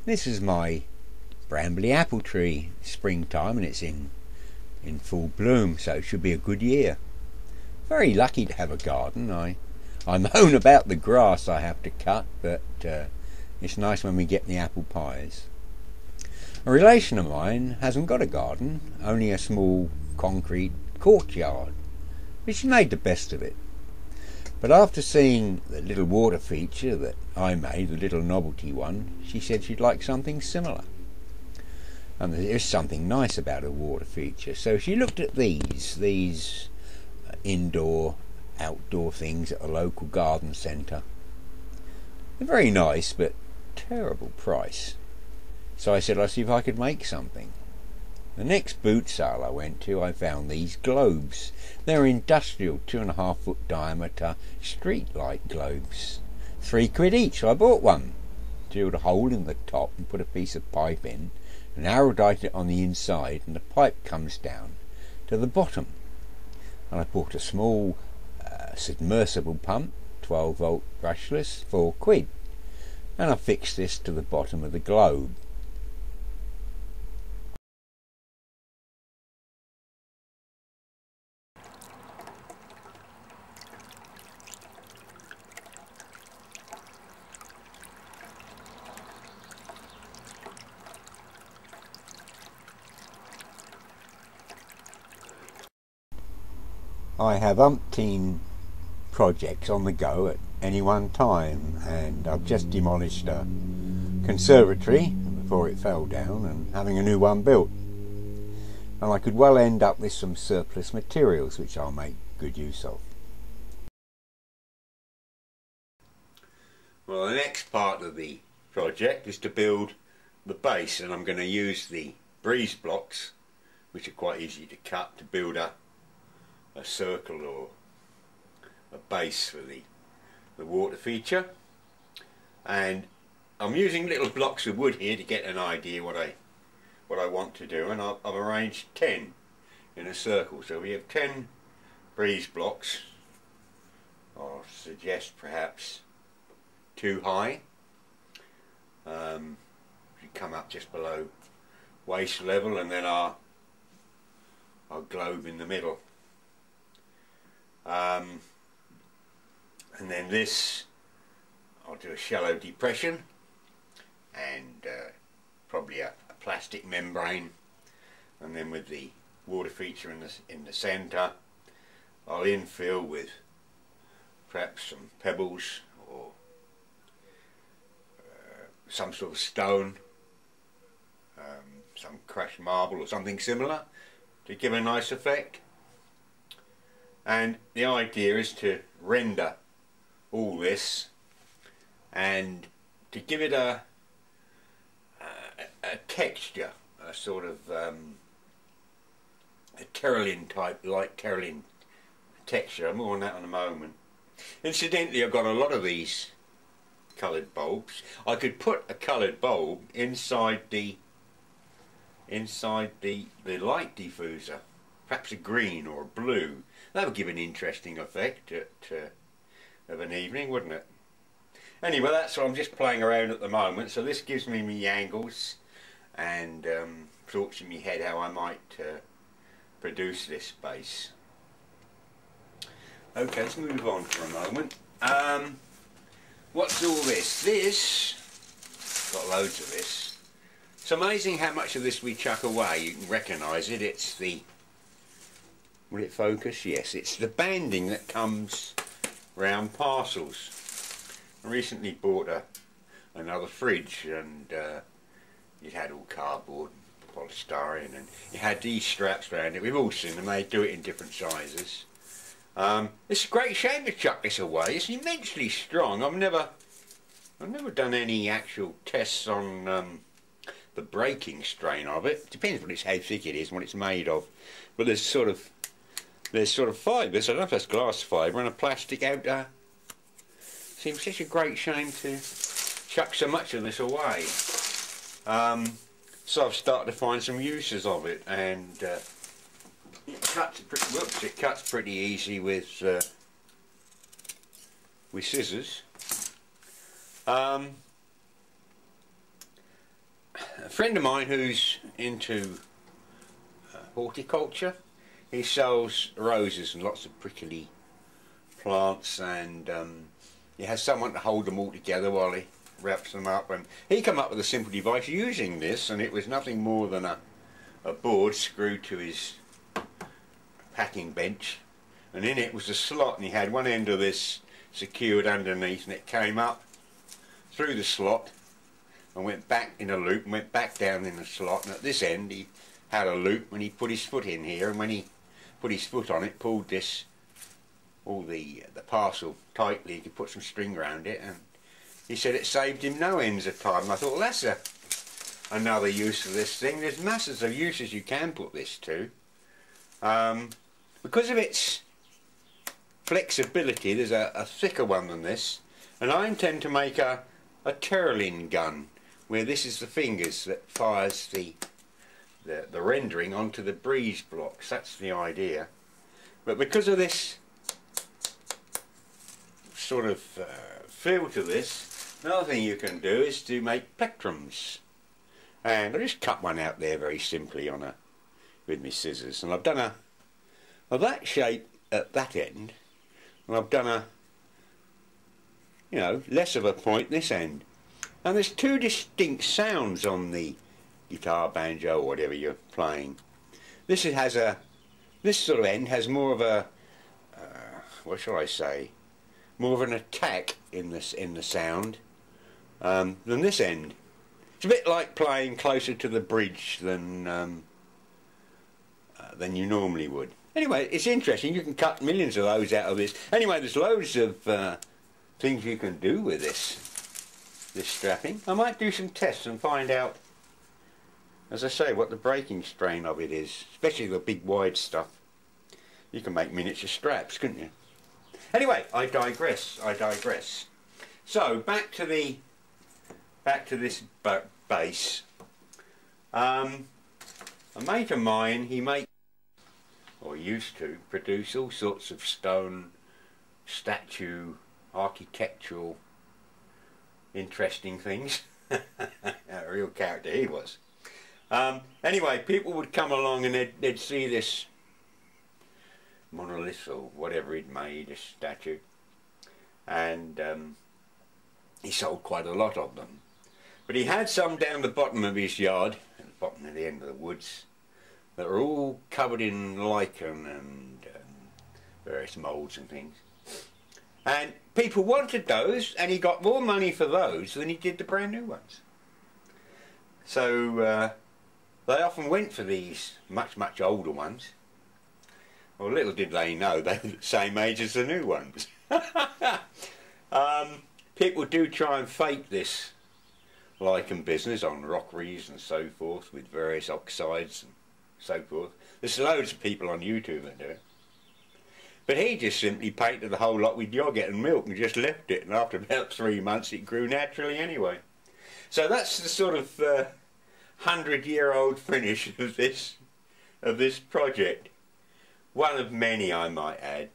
This is my brambly apple tree. Springtime and it's in full bloom, so it should be a good year. Very lucky to have a garden. I moan about the grass I have to cut, but it's nice when we get the apple pies. A relation of mine hasn't got a garden, only a small concrete courtyard, but she made the best of it. But after seeing the little water feature that I made, the little novelty one, she said she'd like something similar. And there's something nice about a water feature. So she looked at these indoor, outdoor things at a local garden centre. They're very nice, but terrible price. So I said I'd see if I could make something. The next boot sale I went to, I found these globes. They're industrial, 2.5 foot diameter street light globes. £3 each, so I bought one. Drilled a hole in the top and put a piece of pipe in, and arrowed it on the inside, and the pipe comes down to the bottom. And I bought a small submersible pump, 12 volt brushless, £4. And I fixed this to the bottom of the globe. I have umpteen projects on the go at any one time, and I've just demolished a conservatory before it fell down and having a new one built. And I could well end up with some surplus materials which I'll make good use of. Well, the next part of the project is to build the base, and I'm going to use the breeze blocks, which are quite easy to cut, to build a circle or a base for the water feature. And I'm using little blocks of wood here to get an idea what I want to do, and I've arranged 10 in a circle. So we have 10 breeze blocks. I'll suggest perhaps 2 high. You come up just below waist level, and then our globe in the middle. And then this, I'll do a shallow depression and probably a plastic membrane, and then with the water feature in the centre, I'll infill with perhaps some pebbles or some sort of stone, some crushed marble or something similar to give a nice effect. And the idea is to render all this and to give it a texture, a sort of a terraline type, light terraline texture. More on that in a moment. Incidentally, I've got a lot of these coloured bulbs. I could put a coloured bulb inside the light diffuser, perhaps a green or a blue. That would give an interesting effect of an evening, wouldn't it? Anyway, that's what I'm just playing around at the moment. So this gives me my angles and thoughts in my head how I might produce this base. Okay, let's move on for a moment. What's all this? This, got loads of this. It's amazing how much of this we chuck away. You can recognise it. It's the, will it focus? Yes, it's the banding that comes round parcels. I recently bought another fridge, and it had all cardboard, polystyrene, and it had these straps around it. We've all seen them. They do it in different sizes. It's a great shame to chuck this away. It's immensely strong. I've never done any actual tests on the breaking strain of it. Depends on how thick it is and what it's made of. But there's sort of fibres. I don't know if that's glass fibre and a plastic outer. Seems such a great shame to chuck so much of this away. So I've started to find some uses of it, and it cuts pretty easy with scissors. friend of mine who's into horticulture, he sells roses and lots of prickly plants, and he has someone to hold them all together while he wraps them up, and he came up with a simple device using this, and it was nothing more than a board screwed to his packing bench, and in it was a slot, and he had one end of this secured underneath, and it came up through the slot and went back in a loop and went back down in the slot, and at this end he had a loop when he put his foot in here, and when he put his foot on it, pulled this all the parcel tightly, he could put some string around it, and he said it saved him no ends of time. And I thought, well, that's another use of this thing. There's masses of uses you can put this to. Because of its flexibility, there's a thicker one than this, and I intend to make a Turlin gun, where this is the fingers that fires the rendering onto the breeze blocks. That's the idea. But because of this sort of feel to this, another thing you can do is to make plectrums, and I just cut one out there very simply with my scissors, and I've done of that shape at that end, and I've done less of a point this end, and there's two distinct sounds on the guitar, banjo, or whatever you're playing. This sort of end has more of a what shall I say, more of an attack in the sound than this end. It's a bit like playing closer to the bridge than you normally would. Anyway, it's interesting. You can cut millions of those out of this. Anyway, there's loads of things you can do with this strapping. I might do some tests and find out, as I say, what the breaking strain of it is, especially the big wide stuff. You can make miniature straps, couldn't you? Anyway, I digress. So back to this base. A mate of mine, he makes, or used to produce, all sorts of stone, statue, architectural, interesting things. A real character he was. Anyway, people would come along and they'd see this monolith or whatever he'd made, a statue, and he sold quite a lot of them. But he had some down the bottom of his yard, at the bottom of the end of the woods, that were all covered in lichen and various moulds and things. And people wanted those, and he got more money for those than he did the brand new ones. So they often went for these much, much older ones. Well, little did they know they were the same age as the new ones. People do try and fake this lichen business on rockeries and so forth with various oxides and so forth. There's loads of people on YouTube that do it. But he just simply painted the whole lot with yogurt and milk and just left it, and after about 3 months it grew naturally anyway. So that's the sort of 100-year-old finish of this project. One of many, I might add.